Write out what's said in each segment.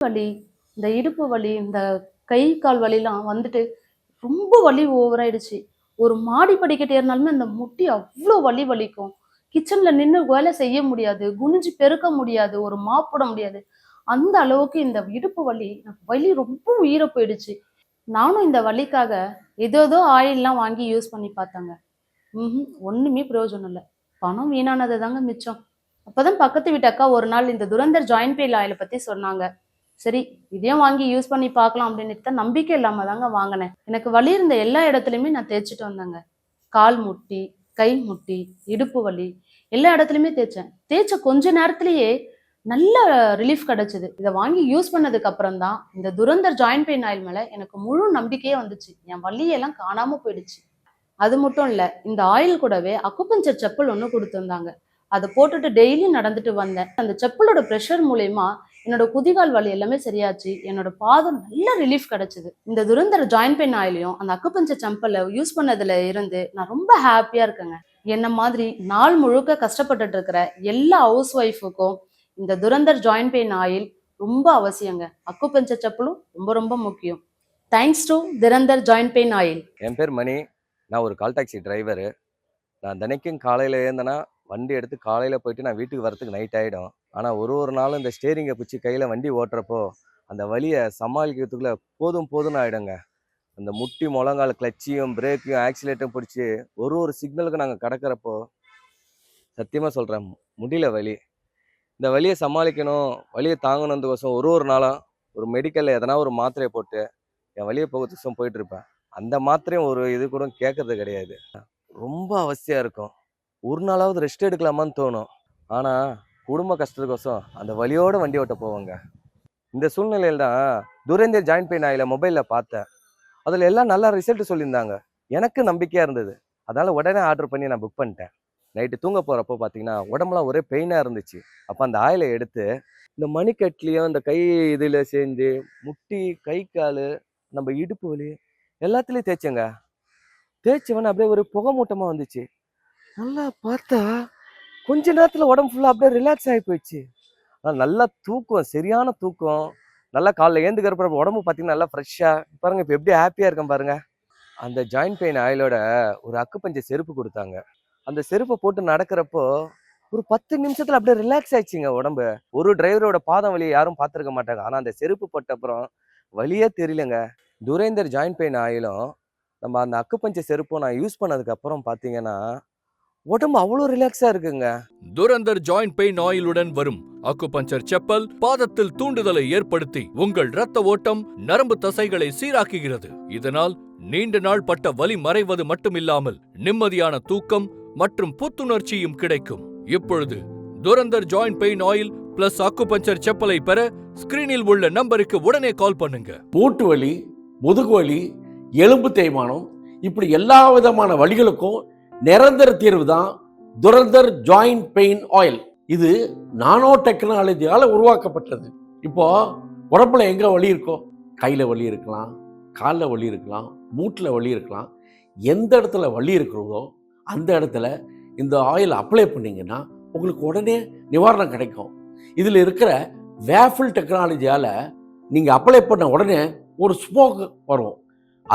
வலி, இந்த இடுப்பு வலி, இந்த கை, கால் வலிலாம் வந்துட்டு ரொம்ப வலி ஓவராயிடுச்சு. ஒரு மாடி படிக்கட்டு ஏறினாலுமே அந்த முட்டி அவ்ளோ வலி வலிக்கும். கிச்சன்ல நின்னு வேலை செய்ய முடியாது. குனிஞ்சு பெருக்க முடியாது. ஒரு மாப் போட முடியாது. அந்த அளவுக்கு இந்த இடுப்பு வலி எனக்கு வலி ரொம்ப உயிர போயிடுச்சு. நானும் இந்த வலிக்காக ஏதேதோ ஆயில்லாம் வாங்கி யூஸ் பண்ணி பார்த்தேங்க. ஒண்ணுமே பிரயோஜனம் இல்ல. பணம் வீணானது தாங்க மிச்சம். அப்பதான் பக்கத்து வீட்டு அக்கா ஒரு நாள் இந்த துரந்தர் ஜாயிண்ட் பெயின் ஆயில பத்தி சொன்னாங்க. சரி, இதையும் வாங்கி யூஸ் பண்ணி பார்க்கலாம் அப்படின்னுட்டு தான் நம்பிக்கை இல்லாம தாங்க வாங்கினேன். எனக்கு வலி இருந்த எல்லா இடத்துலயுமே நான் தேய்ச்சிட்டு வந்தேங்க. கால் முட்டி, கை முட்டி, இடுப்பு வலி எல்லா இடத்துலயுமே தேய்ச்சேன். தேய்ச்ச கொஞ்ச நேரத்திலேயே நல்ல ரிலீஃப் கிடைச்சது. இதை வாங்கி யூஸ் பண்ணதுக்கு அப்புறம் தான் இந்த துரந்தர் ஜாயிண்ட் பெயின் ஆயில் மேல எனக்கு முழு நம்பிக்கையே வந்துச்சு. என் வலியெல்லாம் காணாம போயிடுச்சு. அது மட்டும் இல்ல, இந்த ஆயில் கூடவே அக்குபஞ்சர் செப்பல் ஒண்ணு குடுத்திருந்தாங்க. அத போட்டுட்டு டெய்லியும் நடந்துட்டு வந்தேன். அந்த செப்பலோட பிரஷர் மூலியமா என்னோட குதிகால் வலி எல்லாமே சரியாச்சு. என்னோட பாதம் நல்ல ரிலீஃப் கிடைச்சது. இந்த துரந்தர் ஜாயிண்ட் பெயின் ஆயிலையும் அந்த அக்குபஞ்சர் செப்பல யூஸ் பண்ணதுல இருந்து நான் ரொம்ப ஹாப்பியா இருக்கேங்க. என்ன மாதிரி நாள் முழுக்க கஷ்டப்பட்டுட்டு இருக்கிற எல்லா ஹவுஸ் ஒய்ஃபுக்கும் இந்த துரந்தர் ஜாயிண்ட் பெயின் ஆயில் ரொம்ப அவசியங்க. அக்குபஞ்சர் செப்பலும் ரொம்ப ரொம்ப முக்கியம். Thanks to Durandhar joint pain oil. என் பேர் மணி. நான் ஒரு கால் டாக்ஸி டிரைவரு. நான் தினைக்கும் காலையில் ஏந்தேன்னா வண்டி எடுத்து காலையில் போயிட்டு நான் வீட்டுக்கு வரத்துக்கு நைட் ஆகிடும். ஆனால் ஒரு நாளும் இந்த ஸ்டேரிங்கை பிடிச்சி கையில் வண்டி ஓட்டுறப்போ அந்த வலியை சமாளிக்கிறதுக்குள்ளே போதும் போதும்னு ஆகிடுங்க. அந்த முட்டி முழங்கால் கிளச்சியும் பிரேக்கையும் ஆக்சிலேட்டும் பிடிச்சி ஒரு சிக்னலுக்கு நாங்கள் கடக்கிறப்போ சத்தியமாக சொல்கிறேன், முடியல வலி. இந்த வலியை சமாளிக்கணும், வலியை தாங்கணுன்றதுக்கோசம் ஒரு நாளும் ஒரு மெடிக்கலில் எதனா ஒரு மாத்திரையை போட்டு என் வலியை போகிறதுக்கோசம் போயிட்டுருப்பேன். அந்த மாத்திரையும் ஒரு இது கூட கேட்கறது கிடையாது. ரொம்ப அவசியம் இருக்கும். ஒரு நாளாவது ரெஸ்ட் எடுக்கலாமான்னு தோணும். ஆனால் குடும்ப கஷ்டத்துக்கோசம் அந்த வலியோட வண்டி ஓட்ட போவாங்க. இந்த சூழ்நிலையில் தான் துரந்தர் ஜாயிண்ட் பெயின் ஆயில மொபைலில் பார்த்தேன். அதில் எல்லாம் நல்லா ரிசல்ட் சொல்லியிருந்தாங்க. எனக்கு நம்பிக்கையாக இருந்தது. அதனால் உடனே ஆர்டர் பண்ணி நான் புக் பண்ணிட்டேன். நைட்டு தூங்க போகிறப்போ பார்த்தீங்கன்னா உடம்புலாம் ஒரே பெயினாக இருந்துச்சு. அப்போ அந்த ஆயிலை எடுத்து இந்த மணிக்கட்லேயும் இந்த கை இதில் சேர்ந்து முட்டி, கை, கால், நம்ம இடுப்பு வலி எல்லாத்துலேயும் தேய்ச்சேங்க. தேய்ச்சவன அப்படியே ஒரு புகை மூட்டமாக வந்துச்சு. நல்லா பார்த்தா கொஞ்ச நேரத்தில் உடம்பு ஃபுல்லாக அப்படியே ரிலாக்ஸ் ஆகி போயிடுச்சு. நல்லா தூக்கம், சரியான தூக்கம். நல்லா காலைல ஏந்துக்கிறப்ப உடம்பு பார்த்தீங்கன்னா நல்லா ஃப்ரெஷ்ஷாக பாருங்கள். இப்போ எப்படி ஹாப்பியாக இருக்கேன் பாருங்கள். அந்த ஜாயிண்ட் பெயின் ஆயிலோட ஒரு அக்குப்பஞ்சர் செருப்பு கொடுத்தாங்க. அந்த செருப்பை போட்டு நடக்கிறப்போ ஒரு 10 நிமிஷத்தில் அப்படியே ரிலாக்ஸ் ஆயிடுச்சுங்க உடம்பு. ஒரு டிரைவரோட பாதம் வலியை யாரும் பார்த்துருக்க மாட்டாங்க. ஆனால் அந்த செருப்பு போட்ட அப்புறம் வலியே தெரியலங்க. துரந்தர் ஜாயிண்ட் பெயின் ஆயிலும் நம்ம அந்த அக்குப்பஞ்சர் செருப்பும் நான் யூஸ் பண்ணதுக்கு அப்புறம் பார்த்தீங்கன்னா உடம்பு அவ்வளோ ரிலாக்ஸா இருக்குங்க. துரந்தர் ஜாயிண்ட் பெயின் ஆயிலுடன் வரும் அக்குபஞ்சர் செப்பல் பாதத்தில் தூண்டுதலை ஏற்படுத்தி உங்கள் இரத்த ஓட்டம், நரம்பு தசைகளை சீராக்குகிறது. இதனால் நீண்ட நாள் பட்ட வலி மறைவது மட்டுமில்லாமல் நிம்மதியான தூக்கம் மற்றும் புத்துணர்ச்சியும் கிடைக்கும். இப்பொழுது Durandhar joint pain oil plus acupuncture செப்பலை பெற ஸ்கிரீனில் உள்ள நம்பருக்கு உடனே கால் பண்ணுங்க. மூட்டு வலி, முதுகு வலி, எலும்பு தேய்மானம், இப்படி எல்லா விதமான வலிகளுக்கும் நிரந்தர தீர்வு தான் துரந்தர் ஜாயிண்ட் பெயின் ஆயில். இது நானோ டெக்னாலஜியால உருவாக்கப்பட்டது. இப்போ உடம்புல எங்க வலி இருக்கோ, கையில வலி இருக்கலாம், காலில் வலி இருக்கலாம், மூட்டில் வலி இருக்கலாம். எந்த இடத்துல வலி இருக்கிறதோ அந்த இடத்துல இந்த ஆயில் அப்ளை பண்ணிங்கன்னா உங்களுக்கு உடனே நிவாரணம் கிடைக்கும். இதில் இருக்கிற வேஃபில் டெக்னாலஜியால நீங்கள் அப்ளை பண்ண உடனே ஒரு ஸ்மோக் வரும்.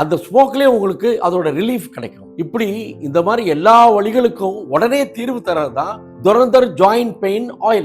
அந்த ஸ்மோக்லேயே உங்களுக்கு அதோட ரிலீஃப் கிடைக்கும். இப்படி இந்த மாதிரி எல்லா வலிகளுக்கும் உடனே தீர்வு தரது தான் துரந்தர் ஜாயிண்ட் பெயின் ஆயில்.